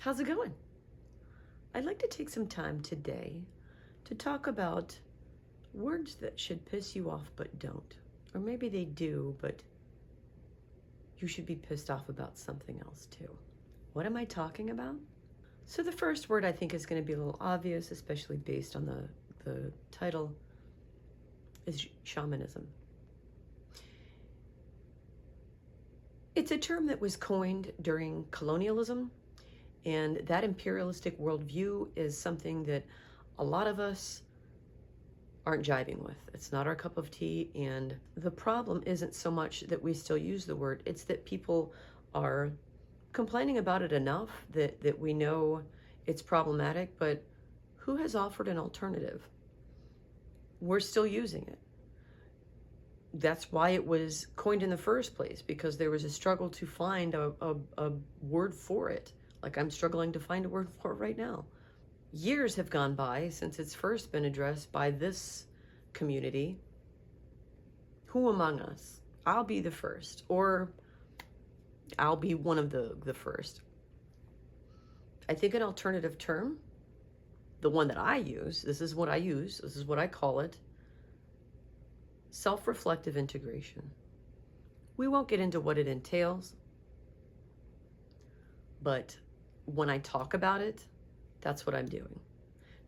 How's it going? I'd like to take some time today to talk about words that should piss you off but don't. Or maybe they do, but you should be pissed off about something else too. What am I talking about? So the first word I think is going to be a little obvious, especially based on the title, is shamanism. It's a term that was coined during colonialism, and that imperialistic worldview is something that a lot of us aren't jiving with. It's not our cup of tea, and the problem isn't so much that we still use the word, it's that people are complaining about it enough that we know it's problematic, but who has offered an alternative? We're still using it. That's why it was coined in the first place, because there was a struggle to find a word for it. Like I'm struggling to find a word for it right now. Years have gone by since it's first been addressed by this community. Who among us? I'll be the first, or I'll be one of the first. I think an alternative term, the one that I use, this is what I use, this is what I call it, self-reflective integration. We won't get into what it entails, but when I talk about it, that's what I'm doing.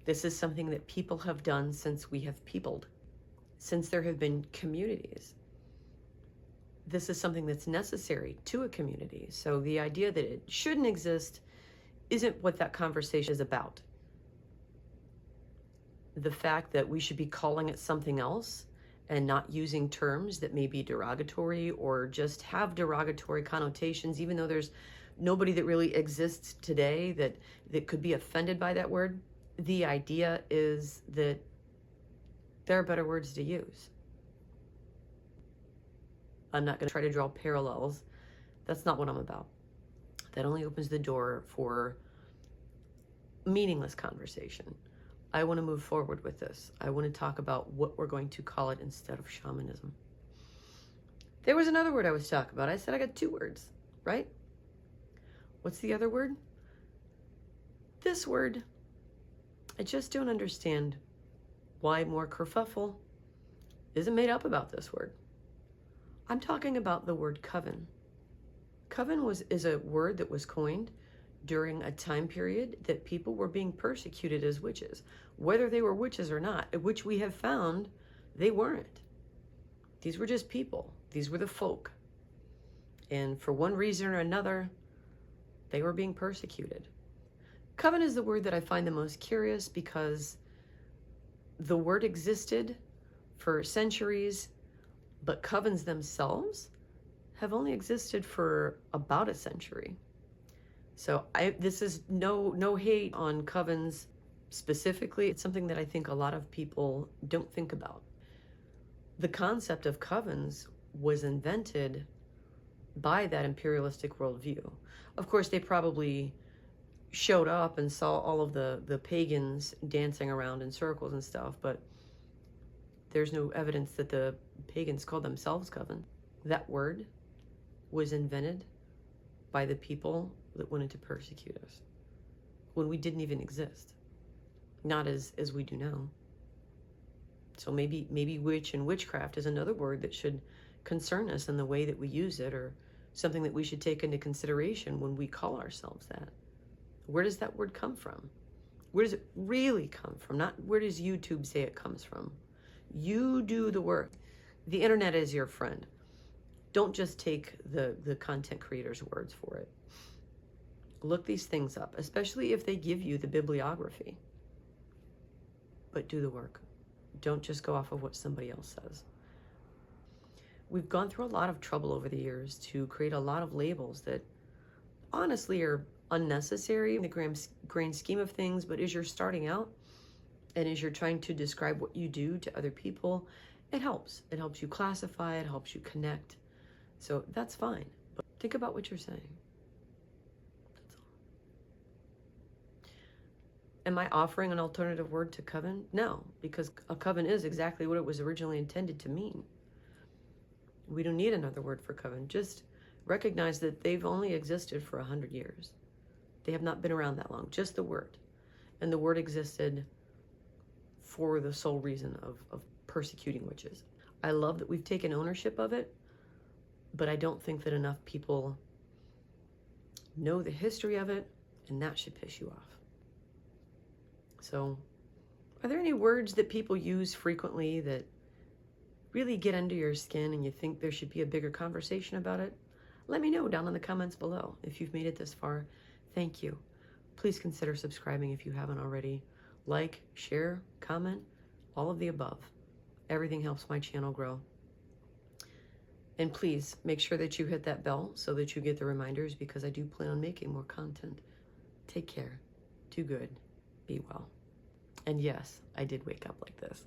This is something that people have done since we have peopled, since there have been communities. This is something that's necessary to a community. So the idea that it shouldn't exist isn't what that conversation is about. The fact that we should be calling it something else and not using terms that may be derogatory or just have derogatory connotations, even though there's nobody that really exists today that could be offended by that word. The idea is that there are better words to use. I'm not going to try to draw parallels. That's not what I'm about. That only opens the door for meaningless conversation. I want to move forward with this. I want to talk about what we're going to call it instead of shamanism. There was another word I was talking about. I said I got two words, right? What's the other word? This word. I just don't understand why more kerfuffle isn't made up about this word. I'm talking about the word coven. Coven is a word that was coined during a time period that people were being persecuted as witches, whether they were witches or not, which we have found they weren't. These were just people. These were the folk. And for one reason or another, they were being persecuted. Coven is the word that I find the most curious because the word existed for centuries, but covens themselves have only existed for about a century. So this is no hate on covens specifically. It's something that I think a lot of people don't think about. The concept of covens was invented by that imperialistic worldview. Of course, they probably showed up and saw all of the pagans dancing around in circles and stuff, but there's no evidence that the pagans called themselves coven. That word was invented by the people that wanted to persecute us when we didn't even exist, not as we do now. So maybe witch and witchcraft is another word that should concern us in the way that we use it, or something that we should take into consideration when we call ourselves that. Where does that word come from? Where does it really come from? Not where does YouTube say it comes from. You do the work. The internet is your friend. Don't just take the content creator's words for it. Look these things up, especially if they give you the bibliography. But do the work. Don't just go off of what somebody else says. We've gone through a lot of trouble over the years to create a lot of labels that honestly are unnecessary in the grand scheme of things, but as you're starting out and as you're trying to describe what you do to other people, it helps. It helps you classify, it helps you connect. So that's fine. But think about what you're saying. That's all. Am I offering an alternative word to coven? No, because a coven is exactly what it was originally intended to mean. We don't need another word for coven. Just recognize that they've only existed for 100 years. They have not been around that long, just the word. And the word existed for the sole reason of persecuting witches. I love that we've taken ownership of it, but I don't think that enough people know the history of it, and that should piss you off. So, are there any words that people use frequently that really get under your skin and you think there should be a bigger conversation about it? Let me know down in the comments below. If you've made it this far, thank you. Please consider subscribing if you haven't already. Like, share, comment, all of the above. Everything helps my channel grow. And please make sure that you hit that bell so that you get the reminders, because I do plan on making more content. Take care. Do good. Be well. And yes, I did wake up like this.